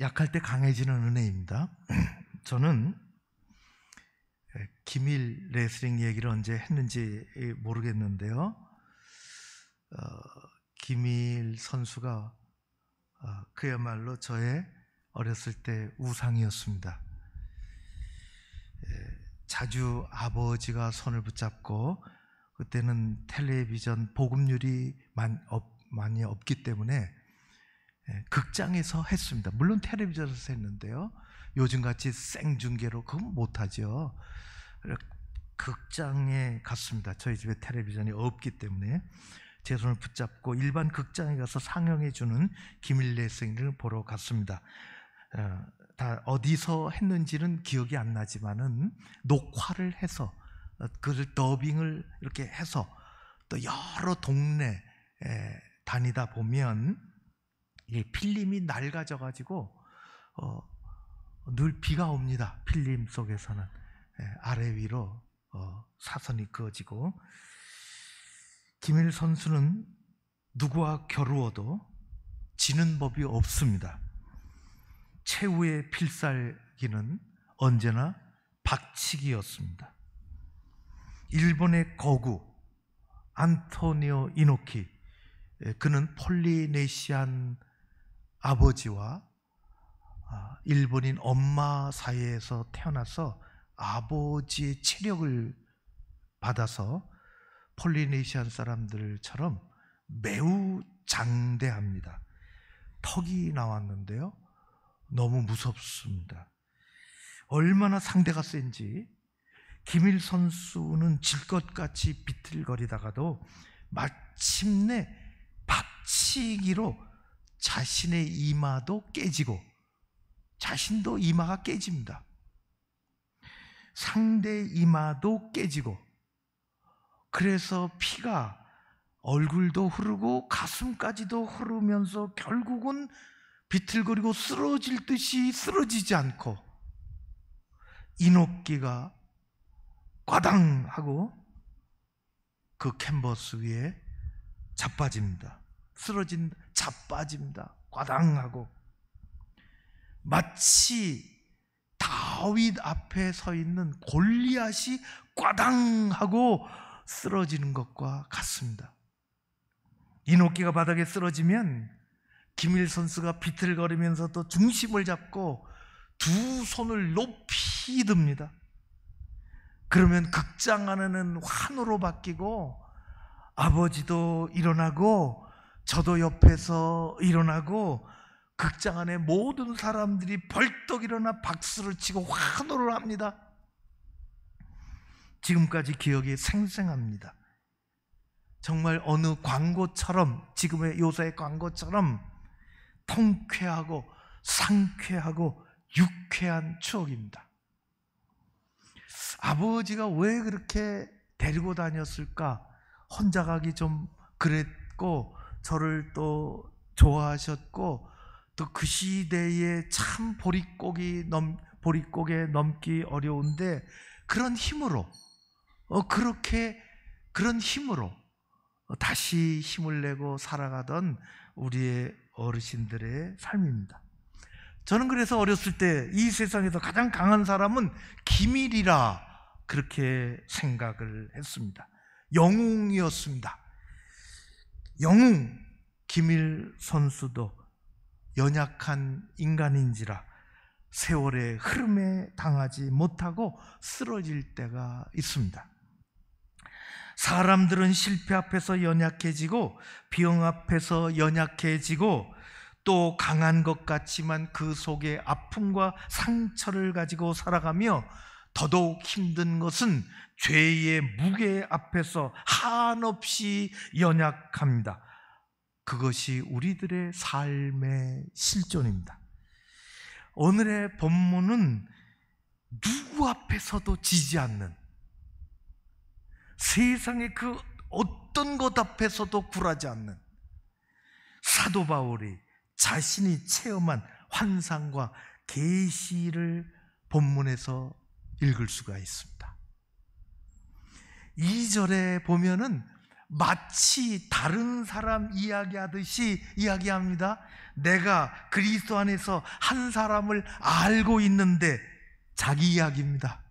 약할 때 강해지는 은혜입니다. 저는 김일 레슬링 얘기를 언제 했는지 모르겠는데요. 김일 선수가 그야말로 저의 어렸을 때 우상이었습니다. 자주 아버지가 손을 붙잡고, 그때는 텔레비전 보급률이 많이 없기 때문에 극장에서 했습니다. 물론 텔레비전에서 했는데요, 요즘같이 생중계로 그건 못하죠. 극장에 갔습니다. 저희 집에 텔레비전이 없기 때문에 제 손을 붙잡고 일반 극장에 가서 상영해주는 김일 레슬링을 보러 갔습니다. 다 어디서 했는지는 기억이 안 나지만은 녹화를 해서 그걸 더빙을 이렇게 해서 또 여러 동네 다니다 보면 이 필름이 낡아져 가지고 늘 비가 옵니다. 필름 속에서는 아래 위로 사선이 그어지고, 김일 선수는 누구와 겨루어도 지는 법이 없습니다. 최후의 필살기는 언제나 박치기였습니다. 일본의 거구 안토니오 이노키, 그는 폴리네시안 아버지와 일본인 엄마 사이에서 태어나서 아버지의 체력을 받아서 폴리네시안 사람들처럼 매우 장대합니다. 턱이 나왔는데요, 너무 무섭습니다. 얼마나 상대가 센지 김일 선수는 질 것 같이 비틀거리다가도 마침내 박치기로 자신의 이마도 깨지고 자신도 이마가 깨집니다. 상대 이마도 깨지고, 그래서 피가 얼굴도 흐르고 가슴까지도 흐르면서 결국은 비틀거리고 쓰러질 듯이 쓰러지지 않고 이노끼가 꽈당 하고 그 캔버스 위에 자빠집니다. 자빠집니다. 꽈당 하고, 마치 다윗 앞에 서 있는 골리앗이 꽈당 하고 쓰러지는 것과 같습니다. 이노끼가 바닥에 쓰러지면 김일 선수가 비틀거리면서도 중심을 잡고 두 손을 높이 듭니다. 그러면 극장 안에는 환호로 바뀌고, 아버지도 일어나고 저도 옆에서 일어나고 극장 안에 모든 사람들이 벌떡 일어나 박수를 치고 환호를 합니다. 지금까지 기억이 생생합니다. 정말 어느 광고처럼, 지금의 요새의 광고처럼 통쾌하고 상쾌하고 유쾌한 추억입니다. 아버지가 왜 그렇게 데리고 다녔을까? 혼자 가기 좀 그랬고, 저를 또 좋아하셨고, 또 그 시대에 참 보릿고개 넘기 어려운데 그런 힘으로 그런 힘으로 다시 힘을 내고 살아가던 우리의 어르신들의 삶입니다. 저는 그래서 어렸을 때 이 세상에서 가장 강한 사람은 김일이라 그렇게 생각을 했습니다. 영웅이었습니다. 영웅. 김일 선수도 연약한 인간인지라 세월의 흐름에 당하지 못하고 쓰러질 때가 있습니다. 사람들은 실패 앞에서 연약해지고 병 앞에서 연약해지고 또 강한 것 같지만 그 속에 아픔과 상처를 가지고 살아가며 더더욱 힘든 것은 죄의 무게 앞에서 한없이 연약합니다. 그것이 우리들의 삶의 실존입니다. 오늘의 본문은 누구 앞에서도 지지 않는, 세상의 그 어떤 것 앞에서도 굴하지 않는 사도 바울이 자신이 체험한 환상과 계시를 본문에서 읽을 수가 있습니다. 2절에 보면은 마치 다른 사람 이야기하듯이 이야기합니다. 내가 그리스도 안에서 한 사람을 알고 있는데, 자기 이야기입니다.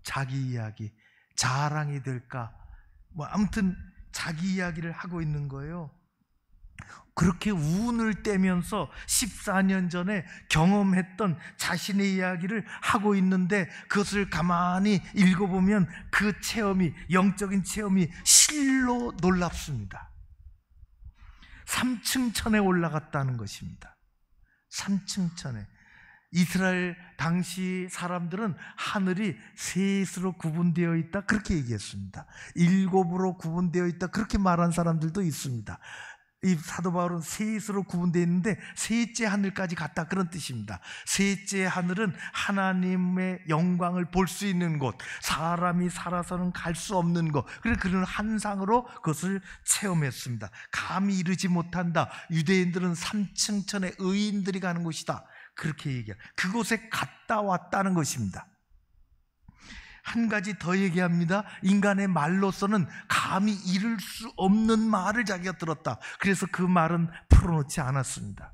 자기 이야기. 자랑이 될까? 아무튼 자기 이야기를 하고 있는 거예요. 그렇게 운을 떼면서 14년 전에 경험했던 자신의 이야기를 하고 있는데, 그것을 가만히 읽어보면 그 체험이, 영적인 체험이 실로 놀랍습니다. 3층 천에 올라갔다는 것입니다. 3층 천에. 이스라엘 당시 사람들은 하늘이 셋으로 구분되어 있다, 그렇게 얘기했습니다. 7으로 구분되어 있다, 그렇게 말한 사람들도 있습니다. 이 사도 바울은 셋으로 구분되어 있는데 셋째 하늘까지 갔다, 그런 뜻입니다. 셋째 하늘은 하나님의 영광을 볼 수 있는 곳, 사람이 살아서는 갈 수 없는 곳, 그래서 그런 환상으로 그것을 체험했습니다. 감히 이르지 못한다. 유대인들은 3층 천에 의인들이 가는 곳이다, 그렇게 얘기해요. 그곳에 갔다 왔다는 것입니다. 한 가지 더 얘기합니다. 인간의 말로서는 감히 이룰 수 없는 말을 자기가 들었다. 그래서 그 말은 풀어놓지 않았습니다.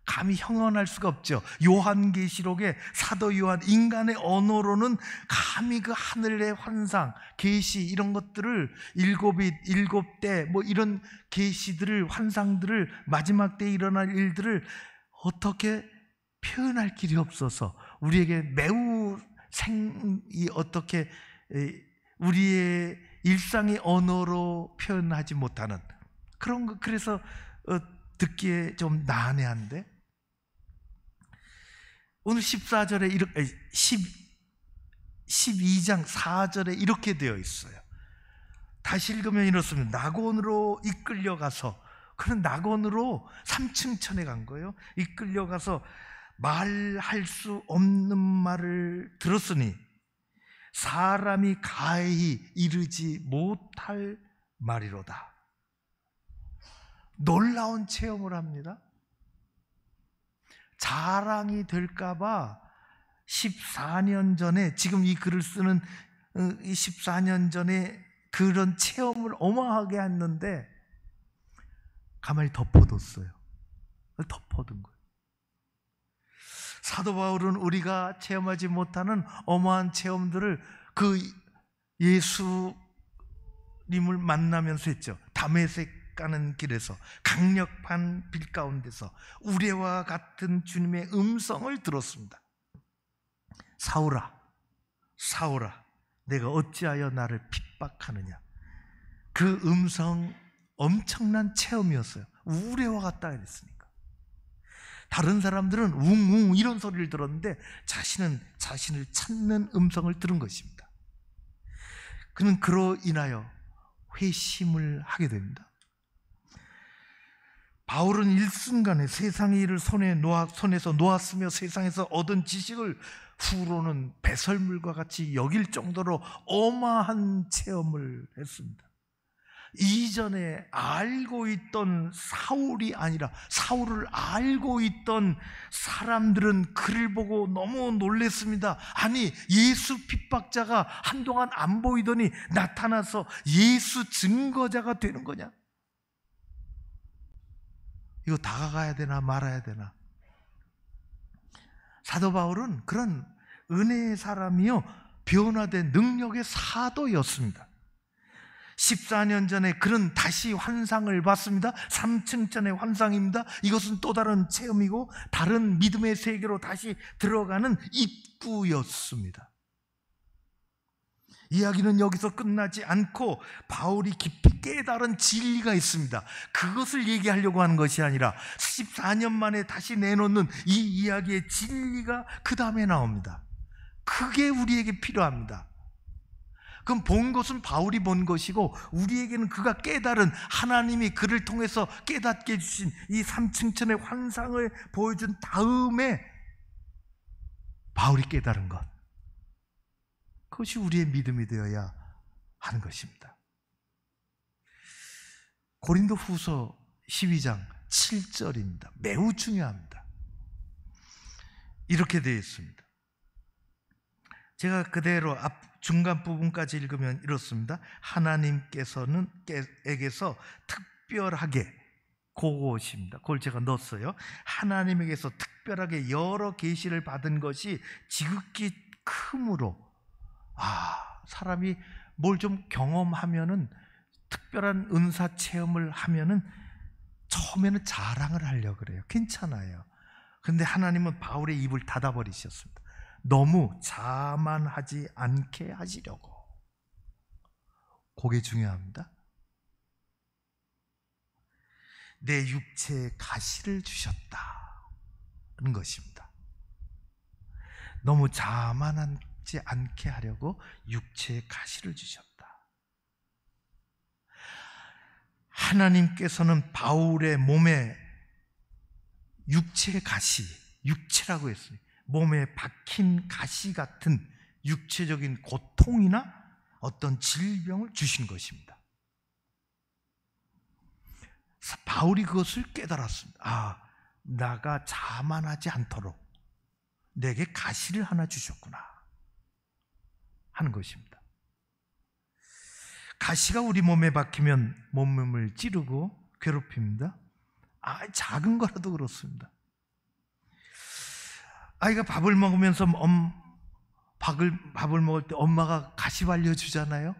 감히 형언할 수가 없죠. 요한계시록에 사도 요한, 인간의 언어로는 감히 그 하늘의 환상, 계시, 이런 것들을 일곱 때 이런 계시들을, 환상들을, 마지막 때에 일어날 일들을 어떻게 표현할 길이 없어서 우리에게 매우 어떻게 우리의 일상의 언어로 표현하지 못하는 그런 거, 그래서 듣기에 좀 난해한데, 오늘 14절에 12장 4절에 이렇게 되어 있어요. 다시 읽으면 이렇습니다. 낙원으로 이끌려가서, 그런 낙원으로 3층 천에 간 거예요. 이끌려가서 말할 수 없는 말을 들었으니 사람이 가히 이르지 못할 말이로다. 놀라운 체험을 합니다. 자랑이 될까봐 14년 전에, 지금 이 글을 쓰는 14년 전에 그런 체험을 어마하게 했는데 가만히 덮어뒀어요. 덮어둔 거예요. 사도 바울은 우리가 체험하지 못하는 어마한 체험들을 그 예수님을 만나면서 했죠. 다메섹 가는 길에서, 강력한 빛 가운데서 우레와 같은 주님의 음성을 들었습니다. 사울아, 사울아, 내가 어찌하여 나를 핍박하느냐. 그 음성, 엄청난 체험이었어요. 우레와 같다 그랬으니까. 다른 사람들은 웅웅 이런 소리를 들었는데 자신은 자신을 찾는 음성을 들은 것입니다. 그는 그로 인하여 회심을 하게 됩니다. 바울은 일순간에 세상의 일을 손에서 놓았으며 세상에서 얻은 지식을 후로는 배설물과 같이 여길 정도로 어마한 체험을 했습니다. 이전에 알고 있던 사울이 아니라 사울을 알고 있던 사람들은 그를 보고 너무 놀랐습니다. 아니, 예수 핍박자가 한동안 안 보이더니 나타나서 예수 증거자가 되는 거냐? 이거 다가가야 되나 말아야 되나? 사도 바울은 그런 은혜의 사람이요, 변화된 능력의 사도였습니다. 14년 전에 그런 다시 환상을 봤습니다. 3층 천의 환상입니다. 이것은 또 다른 체험이고 다른 믿음의 세계로 다시 들어가는 입구였습니다. 이야기는 여기서 끝나지 않고 바울이 깊이 깨달은 진리가 있습니다. 그것을 얘기하려고 하는 것이 아니라 14년 만에 다시 내놓는 이 이야기의 진리가 그 다음에 나옵니다. 그게 우리에게 필요합니다. 그럼 본 것은 바울이 본 것이고 우리에게는 그가 깨달은, 하나님이 그를 통해서 깨닫게 해주신 이 3층 천의 환상을 보여준 다음에 바울이 깨달은 것, 그것이 우리의 믿음이 되어야 하는 것입니다. 고린도 후서 12장 7절입니다. 매우 중요합니다. 이렇게 되어 있습니다. 제가 그대로 중간 부분까지 읽으면 이렇습니다. 하나님께서는 에게서 특별하게 그것입니다. 그걸 제가 넣었어요. 하나님에게서 특별하게 여러 계시를 받은 것이 지극히 크므로, 사람이 뭘 좀 경험하면은, 특별한 은사 체험을 하면은 처음에는 자랑을 하려고 그래요. 괜찮아요. 근데 하나님은 바울의 입을 닫아버리셨습니다. 너무 자만하지 않게 하시려고. 그게 중요합니다. 내 육체에 가시를 주셨다는 것입니다. 너무 자만하지 않게 하려고 육체에 가시를 주셨다. 하나님께서는 바울의 몸에 육체의 가시, 육체라고 했어요. 몸에 박힌 가시 같은 육체적인 고통이나 어떤 질병을 주신 것입니다. 바울이 그것을 깨달았습니다. 나가 자만하지 않도록 내게 가시를 하나 주셨구나 하는 것입니다. 가시가 우리 몸에 박히면 몸을 찌르고 괴롭힙니다. 작은 거라도 그렇습니다. 아이가 밥을 먹으면서 밥을 먹을 때 엄마가 가시 발려주잖아요.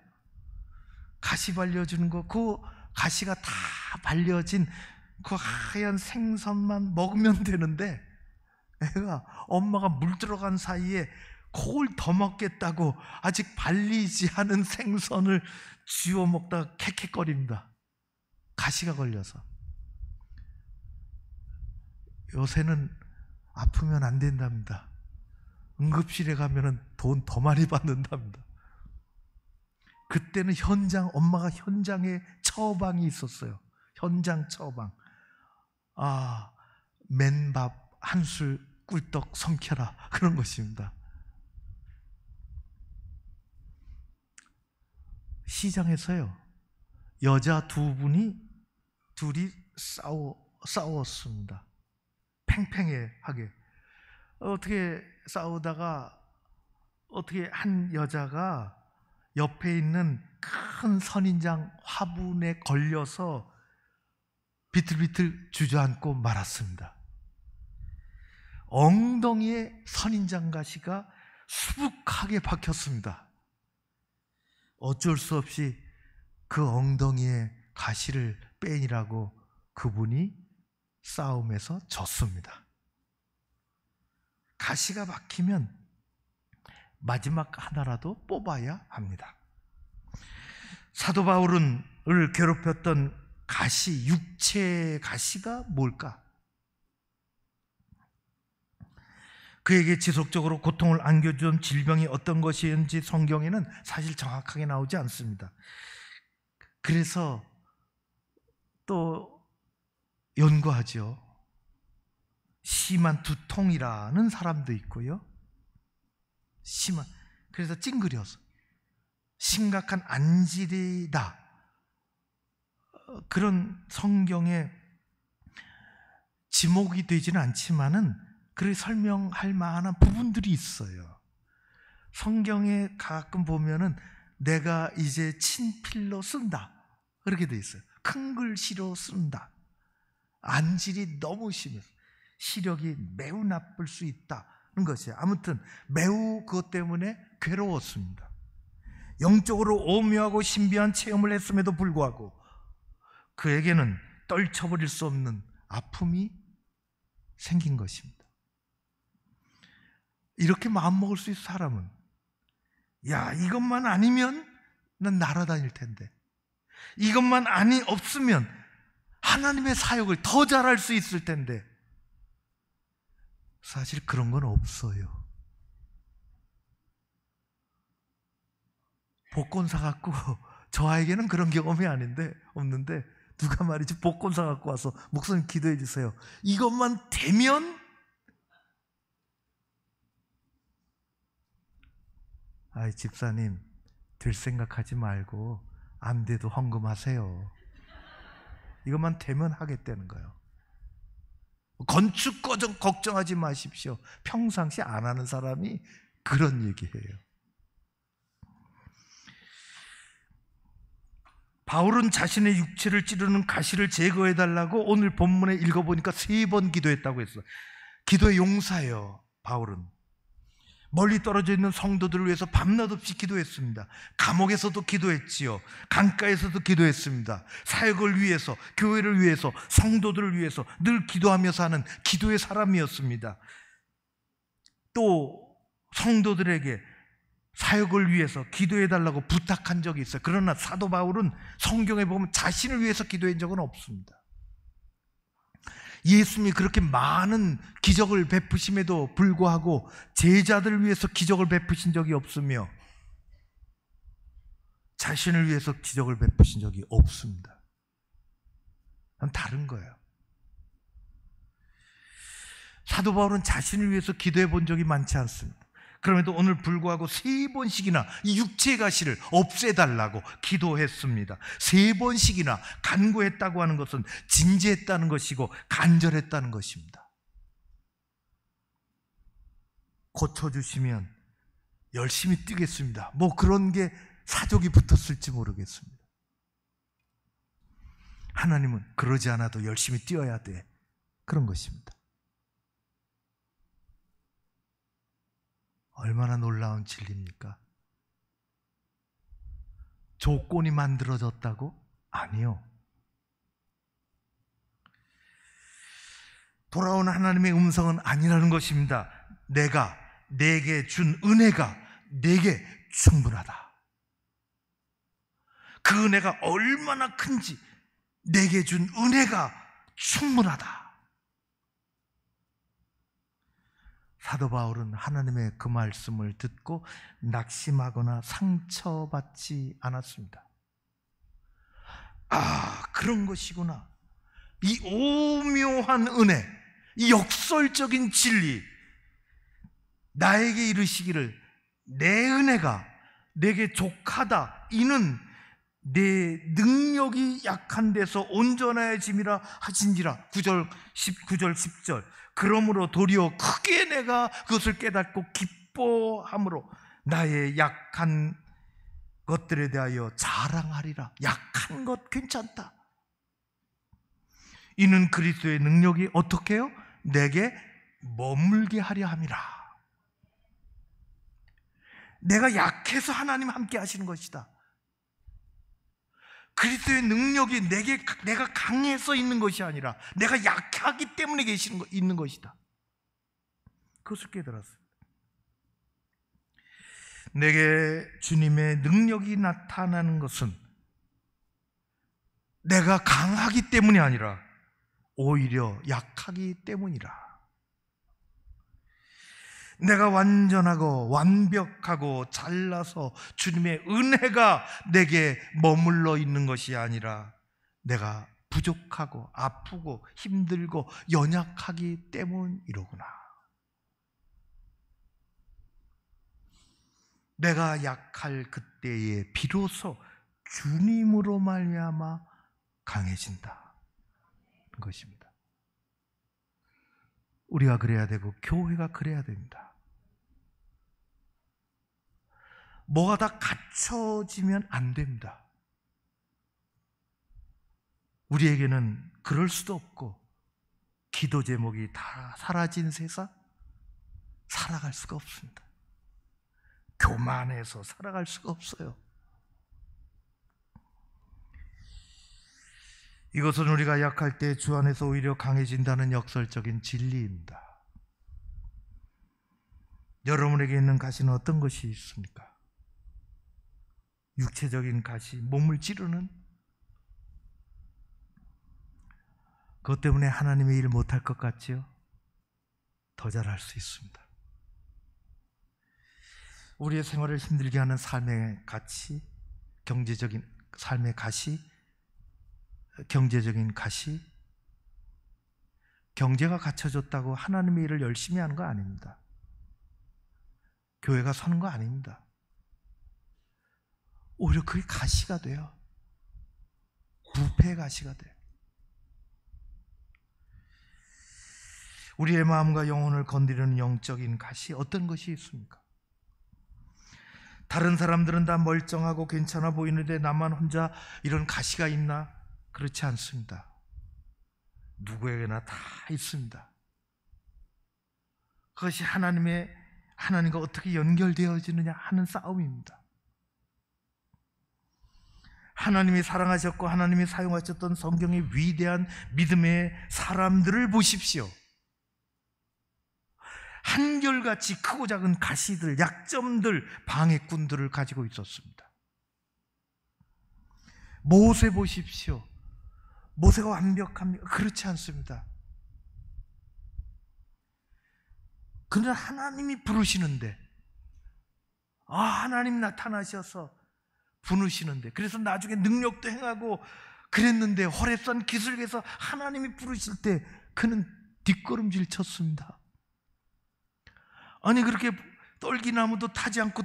가시 발려주는 거, 그 가시가 다 발려진 그 하얀 생선만 먹으면 되는데, 애가 엄마가 물 들어간 사이에 그걸 더 먹겠다고 아직 발리지 않은 생선을 쥐어 먹다가 캑캑거립니다. 가시가 걸려서. 요새는 아프면 안 된답니다. 응급실에 가면은 돈 더 많이 받는답니다. 그때는 엄마가 현장에 처방이 있었어요. 현장 처방. 맨밥 한술 꿀떡 삼켜라, 그런 것입니다. 시장에서요, 여자 둘이 싸웠습니다. 팽팽하게. 어떻게 싸우다가 어떻게 한 여자가 옆에 있는 큰 선인장 화분에 걸려서 비틀비틀 주저앉고 말았습니다. 엉덩이에 선인장 가시가 수북하게 박혔습니다. 어쩔 수 없이 그 엉덩이에 가시를 빼니라고 그분이 싸움에서 졌습니다. 가시가 박히면 마지막 하나라도 뽑아야 합니다. 사도 바울을 괴롭혔던 가시, 육체의 가시가 뭘까? 그에게 지속적으로 고통을 안겨준 질병이 어떤 것이었는지 성경에는 사실 정확하게 나오지 않습니다. 그래서 또 연구하죠. 심한 두통이라는 사람도 있고요. 그래서 찡그려서 심각한 안질이다, 그런 성경에 지목이 되지는 않지만은 그렇게 설명할 만한 부분들이 있어요. 성경에 가끔 보면은 내가 이제 친필로 쓴다, 그렇게 돼 있어요. 큰 글씨로 쓴다. 안질이 너무 심해서 시력이 매우 나쁠 수 있다는 것이에요. 아무튼 매우 그것 때문에 괴로웠습니다. 영적으로 오묘하고 신비한 체험을 했음에도 불구하고 그에게는 떨쳐버릴 수 없는 아픔이 생긴 것입니다. 이렇게 마음먹을 수 있어, 사람은. 이것만 아니면 난 날아다닐 텐데, 이것만 없으면 하나님의 사역을 더 잘할 수 있을 텐데. 사실 그런 건 없어요. 복권 사갖고, 저에게는 그런 경험이 없는데 누가 말이지 복권 사갖고 와서 목사님 기도해 주세요, 이것만 되면, 집사님 될 생각하지 말고 안 돼도 헌금하세요. 이것만 되면 하겠다는 거예요. 건축 걱정하지 마십시오. 평상시 안 하는 사람이 그런 얘기해요. 바울은 자신의 육체를 찌르는 가시를 제거해달라고 오늘 본문에 읽어보니까 3번 기도했다고 했어. 기도의 용사예요. 바울은 멀리 떨어져 있는 성도들을 위해서 밤낮 없이 기도했습니다. 감옥에서도 기도했지요. 강가에서도 기도했습니다. 사역을 위해서, 교회를 위해서, 성도들을 위해서 늘 기도하며 사는 기도의 사람이었습니다. 또 성도들에게 사역을 위해서 기도해달라고 부탁한 적이 있어요. 그러나 사도 바울은 성경에 보면 자신을 위해서 기도한 적은 없습니다. 예수님이 그렇게 많은 기적을 베푸심에도 불구하고 제자들을 위해서 기적을 베푸신 적이 없으며 자신을 위해서 기적을 베푸신 적이 없습니다. 그건 다른 거예요. 사도 바울은 자신을 위해서 기도해 본 적이 많지 않습니다. 그럼에도 오늘 불구하고 3번씩이나 이 육체의 가시를 없애달라고 기도했습니다. 3번씩이나 간구했다고 하는 것은 진지했다는 것이고 간절했다는 것입니다. 고쳐주시면 열심히 뛰겠습니다. 뭐 그런 게 사족이 붙었을지 모르겠습니다. 하나님은 그러지 않아도 열심히 뛰어야 돼. 그런 것입니다. 얼마나 놀라운 진리입니까? 조건이 만들어졌다고? 아니요. 돌아온 하나님의 음성은 아니라는 것입니다. 내게 준 은혜가 내게 충분하다. 그 은혜가 얼마나 큰지 내게 준 은혜가 충분하다. 사도 바울은 하나님의 그 말씀을 듣고 낙심하거나 상처받지 않았습니다. 아, 그런 것이구나. 이 오묘한 은혜, 이 역설적인 진리, 나에게 이르시기를 내 은혜가 내게 족하다. 이는 내 능력이 약한 데서 온전해짐이라 하신지라. 9절 10절. 그러므로 도리어 크게 내가 그것을 깨닫고 기뻐함으로 나의 약한 것들에 대하여 자랑하리라. 약한 것 괜찮다. 이는 그리스도의 능력이 어떻게 해요? 내게 머물게 하려 함이라. 내가 약해서 하나님 함께 하시는 것이다. 그리스도의 능력이 내가 강해서 있는 것이 아니라 내가 약하기 때문에 있는 것이다. 그것을 깨달았어요. 내게 주님의 능력이 나타나는 것은 내가 강하기 때문이 아니라 오히려 약하기 때문이라. 내가 완전하고 완벽하고 잘나서 주님의 은혜가 내게 머물러 있는 것이 아니라 내가 부족하고 아프고 힘들고 연약하기 때문이로구나. 내가 약할 그때에 비로소 주님으로 말미암아 강해진다. 것입니다. 우리가 그래야 되고 교회가 그래야 됩니다. 뭐가 다 갖춰지면 안 됩니다. 우리에게는 그럴 수도 없고 기도 제목이 다 사라진 세상 살아갈 수가 없습니다. 교만해서 살아갈 수가 없어요. 이것은 우리가 약할 때 주 안에서 오히려 강해진다는 역설적인 진리입니다. 여러분에게 있는 가시는 어떤 것이 있습니까? 육체적인 가시, 몸을 찌르는? 그것 때문에 하나님의 일 못할 것 같지요? 더 잘할 수 있습니다. 우리의 생활을 힘들게 하는 삶의 가치, 경제적인 삶의 가시, 경제적인 가시, 경제가 갖춰졌다고 하나님의 일을 열심히 하는 거 아닙니다. 교회가 서는 거 아닙니다. 오히려 그게 가시가 돼요. 부패의 가시가 돼요. 우리의 마음과 영혼을 건드리는 영적인 가시 어떤 것이 있습니까? 다른 사람들은 다 멀쩡하고 괜찮아 보이는데 나만 혼자 이런 가시가 있나? 그렇지 않습니다. 누구에게나 다 있습니다. 그것이 하나님과 어떻게 연결되어지느냐 하는 싸움입니다. 하나님이 사랑하셨고 하나님이 사용하셨던 성경의 위대한 믿음의 사람들을 보십시오. 한결같이 크고 작은 가시들, 약점들, 방해꾼들을 가지고 있었습니다. 모세 보십시오. 모세가 완벽합니까? 그렇지 않습니다. 그러나 하나님이 부르시는데, 하나님 나타나셔서 부르시는데, 그래서 나중에 능력도 행하고 그랬는데, 호렙산 기슭에서 하나님이 부르실 때 그는 뒷걸음질 쳤습니다. 아니, 그렇게 떨기나무도 타지 않고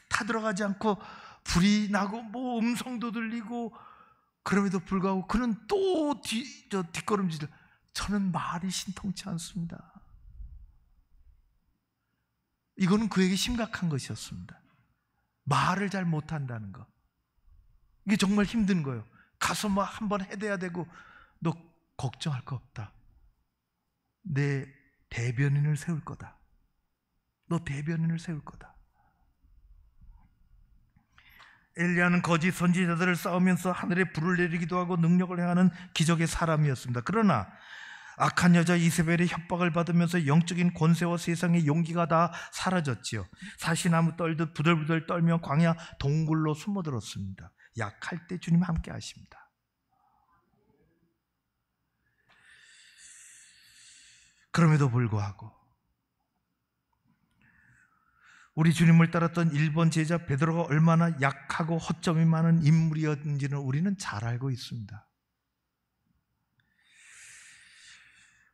타들어가지 않고 불이 나고 뭐 음성도 들리고, 그럼에도 불구하고 그는 또 뒷걸음질. 저는 말이 신통치 않습니다. 이거는 그에게 심각한 것이었습니다. 말을 잘 못한다는 거, 이게 정말 힘든 거예요. 가서 뭐 한번 해대야 되고, 너 걱정할 거 없다. 내 대변인을 세울 거다. 너 대변인을 세울 거다. 엘리야는 거짓 선지자들을 싸우면서 하늘에 불을 내리기도 하고 능력을 행하는 기적의 사람이었습니다. 그러나 악한 여자 이세벨의 협박을 받으면서 영적인 권세와 세상의 용기가 다 사라졌지요. 사시나무 떨듯 부들부들 떨며 광야 동굴로 숨어들었습니다. 약할 때 주님 함께 하십니다. 그럼에도 불구하고 우리 주님을 따랐던 1번 제자 베드로가 얼마나 약하고 허점이 많은 인물이었는지는 우리는 잘 알고 있습니다.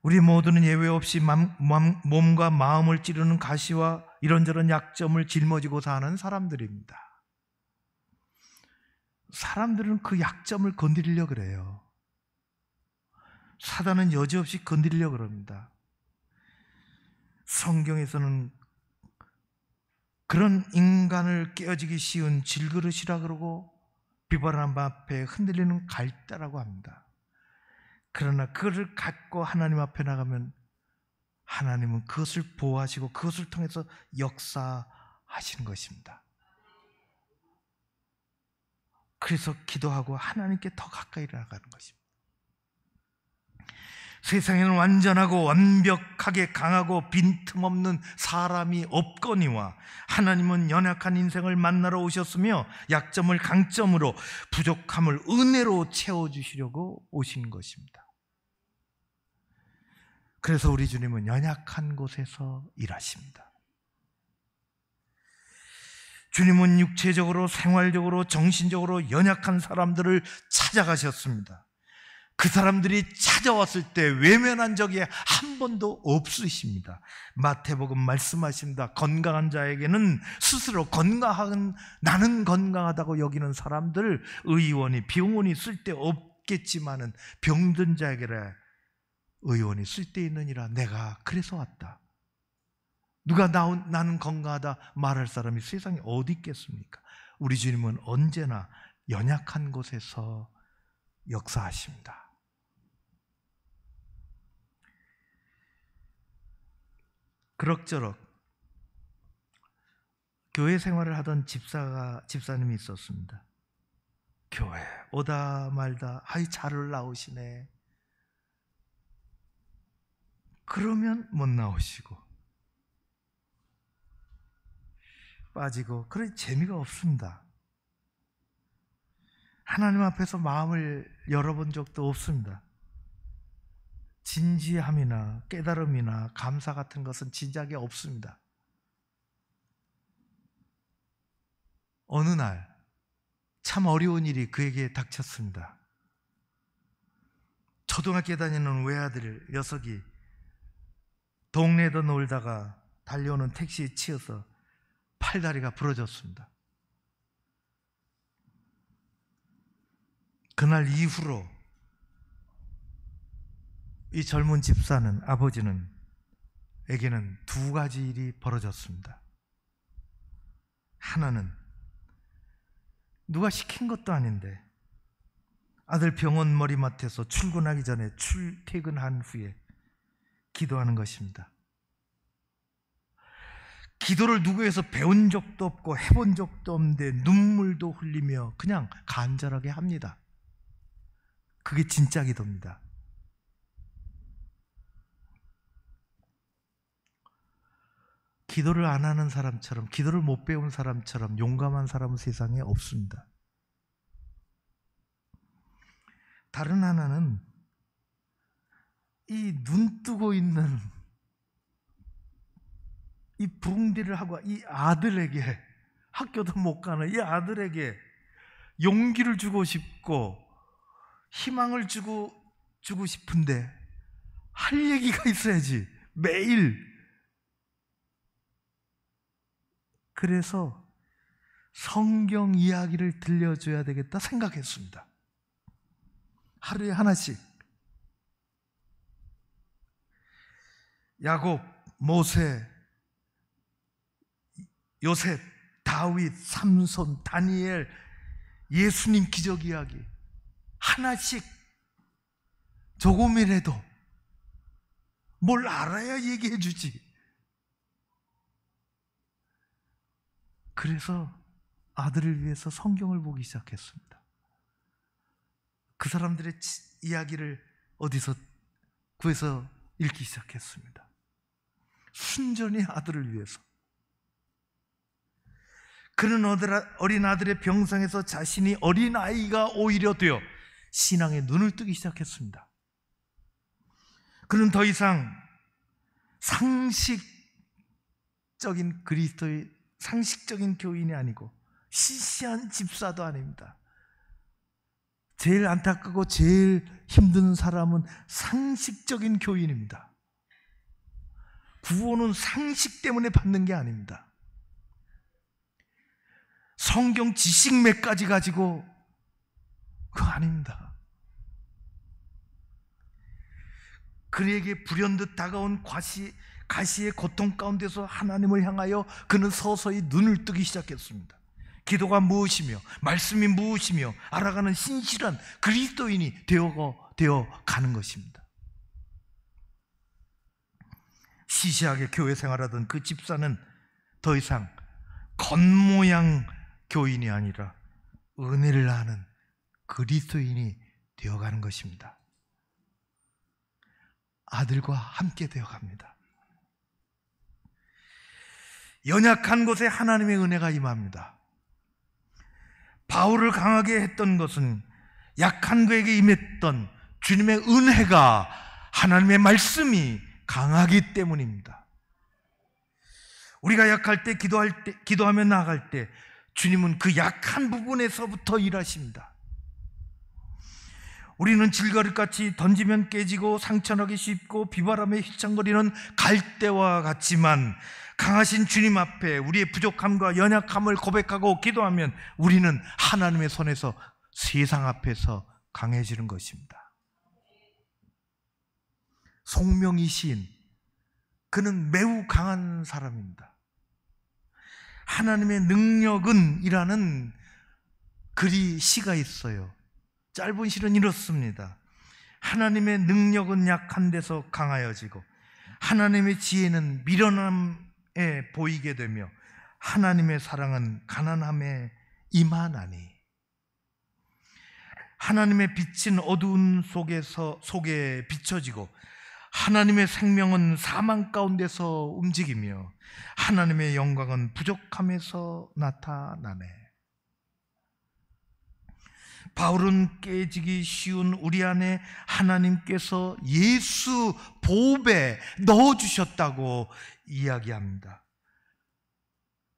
우리 모두는 예외 없이 몸과 마음을 찌르는 가시와 이런저런 약점을 짊어지고 사는 사람들입니다. 사람들은 그 약점을 건드리려고 그래요. 사단은 여지없이 건드리려고 그럽니다. 성경에서는 그런 인간을 깨어지기 쉬운 질그릇이라 그러고 비바람 앞에 흔들리는 갈대라고 합니다. 그러나 그를 갖고 하나님 앞에 나가면 하나님은 그것을 보호하시고 그것을 통해서 역사하시는 것입니다. 그래서 기도하고 하나님께 더 가까이 나가는 것입니다. 세상에는 완전하고 완벽하게 강하고 빈틈없는 사람이 없거니와 하나님은 연약한 인생을 만나러 오셨으며 약점을 강점으로 부족함을 은혜로 채워주시려고 오신 것입니다. 그래서 우리 주님은 연약한 곳에서 일하십니다. 주님은 육체적으로 생활적으로 정신적으로 연약한 사람들을 찾아가셨습니다. 그 사람들이 찾아왔을 때 외면한 적이 한 번도 없으십니다. 마태복음 말씀하십니다. 건강한 자에게는 스스로 나는 건강하다고 여기는 사람들 의원이 병원이 쓸데 없겠지만은 병든 자에게라 의원이 쓸데 있느니라. 내가 그래서 왔다. 누가 나는 건강하다 말할 사람이 세상에 어디 있겠습니까? 우리 주님은 언제나 연약한 곳에서 역사하십니다. 그럭저럭 교회 생활을 하던 집사님이 있었습니다. 교회 오다 말다 잘 나오시네. 그러면 못 나오시고 빠지고 그런 재미가 없습니다. 하나님 앞에서 마음을 열어본 적도 없습니다. 진지함이나 깨달음이나 감사 같은 것은 진작에 없습니다. 어느 날 참 어려운 일이 그에게 닥쳤습니다. 초등학교 다니는 외아들 녀석이 동네에서 놀다가 달려오는 택시에 치여서 팔다리가 부러졌습니다. 그날 이후로 이 젊은 집사는, 아버지는 에게는 두 가지 일이 벌어졌습니다. 하나는 누가 시킨 것도 아닌데 아들 병원 머리맡에서 출근하기 전에 출퇴근한 후에 기도하는 것입니다. 기도를 누구에서 배운 적도 없고 해본 적도 없는데 눈물도 흘리며 그냥 간절하게 합니다. 그게 진짜 기도입니다. 기도를 안 하는 사람처럼, 기도를 못 배운 사람처럼 용감한 사람은 세상에 없습니다. 다른 하나는 이 눈 뜨고 있는 이 붕대를 하고 이 아들에게, 학교도 못 가는 이 아들에게 용기를 주고 싶고 희망을 주고 싶은데 할 얘기가 있어야지, 매일. 그래서 성경 이야기를 들려줘야 되겠다 생각했습니다. 하루에 하나씩. 야곱, 모세, 요셉, 다윗, 삼손, 다니엘, 예수님 기적 이야기 하나씩 조금이라도 뭘 알아야 얘기해 주지. 그래서 아들을 위해서 성경을 보기 시작했습니다. 그 사람들의 이야기를 어디서 구해서 읽기 시작했습니다. 순전히 아들을 위해서. 그는 어린 아들의 병상에서 자신이 어린아이가 오히려 되어 신앙에 눈을 뜨기 시작했습니다. 그는 더 이상 상식적인 그리스도의 상식적인 교인이 아니고 시시한 집사도 아닙니다. 제일 안타깝고 제일 힘든 사람은 상식적인 교인입니다. 구원은 상식 때문에 받는 게 아닙니다. 성경 지식 몇 가지 가지고 그거 아닙니다. 그에게 불현듯 다가온 가시의 고통 가운데서 하나님을 향하여 그는 서서히 눈을 뜨기 시작했습니다. 기도가 무엇이며 말씀이 무엇이며 알아가는 신실한 그리스도인이 되어 가는 것입니다. 시시하게 교회 생활하던 그 집사는 더 이상 겉모양 교인이 아니라 은혜를 아는 그리스도인이 되어가는 것입니다. 아들과 함께 되어갑니다. 연약한 곳에 하나님의 은혜가 임합니다. 바울을 강하게 했던 것은 약한 그에게 임했던 주님의 은혜가, 하나님의 말씀이 강하기 때문입니다. 우리가 약할 때, 기도하며 나아갈 때 주님은 그 약한 부분에서부터 일하십니다. 우리는 질거릇같이 던지면 깨지고 상처나기 쉽고 비바람에 휘청거리는 갈대와 같지만 강하신 주님 앞에 우리의 부족함과 연약함을 고백하고 기도하면 우리는 하나님의 손에서 세상 앞에서 강해지는 것입니다. 송명희 시인, 그는 매우 강한 사람입니다. 하나님의 능력은 이라는 시가 있어요. 짧은 시는 이렇습니다. 하나님의 능력은 약한 데서 강하여지고 하나님의 지혜는 미련함에 보이게 되며 하나님의 사랑은 가난함에 임하나니. 하나님의 빛은 어두운 속에 비춰지고 하나님의 생명은 사망 가운데서 움직이며 하나님의 영광은 부족함에서 나타나네. 바울은 깨지기 쉬운 우리 안에 하나님께서 예수 보배 넣어주셨다고 이야기합니다.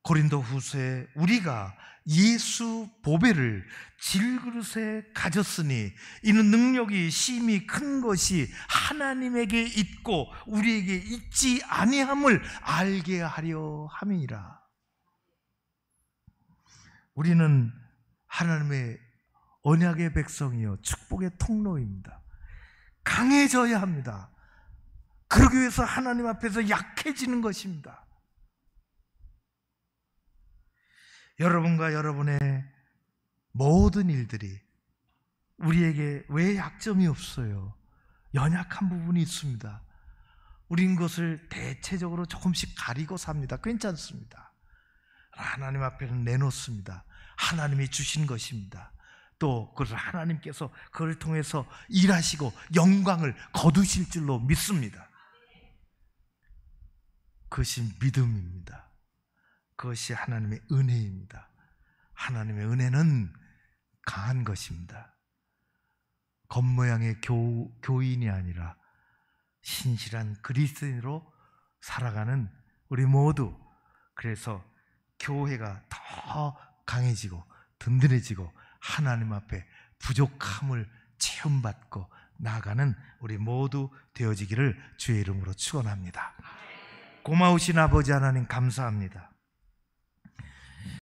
고린도 후서에 우리가 예수 보배를 질그릇에 가졌으니 이는 능력이 심히 큰 것이 하나님에게 있고 우리에게 있지 아니함을 알게 하려 함이니라. 우리는 하나님의 언약의 백성이요 축복의 통로입니다. 강해져야 합니다. 그러기 위해서 하나님 앞에서 약해지는 것입니다. 여러분과 여러분의 모든 일들이 우리에게 왜 약점이 없어요? 연약한 부분이 있습니다. 우린 그것을 대체적으로 조금씩 가리고 삽니다. 괜찮습니다. 하나님 앞에는 내놓습니다. 하나님이 주신 것입니다. 또 그것을 하나님께서 그걸 통해서 일하시고 영광을 거두실 줄로 믿습니다. 그것이 믿음입니다. 그것이 하나님의 은혜입니다. 하나님의 은혜는 강한 것입니다. 겉모양의 교인이 아니라 신실한 그리스도인으로 살아가는 우리 모두, 그래서 교회가 더 강해지고 든든해지고 하나님 앞에 부족함을 체험받고 나아가는 우리 모두 되어지기를 주의 이름으로 축원합니다. 고마우신 아버지 하나님 감사합니다.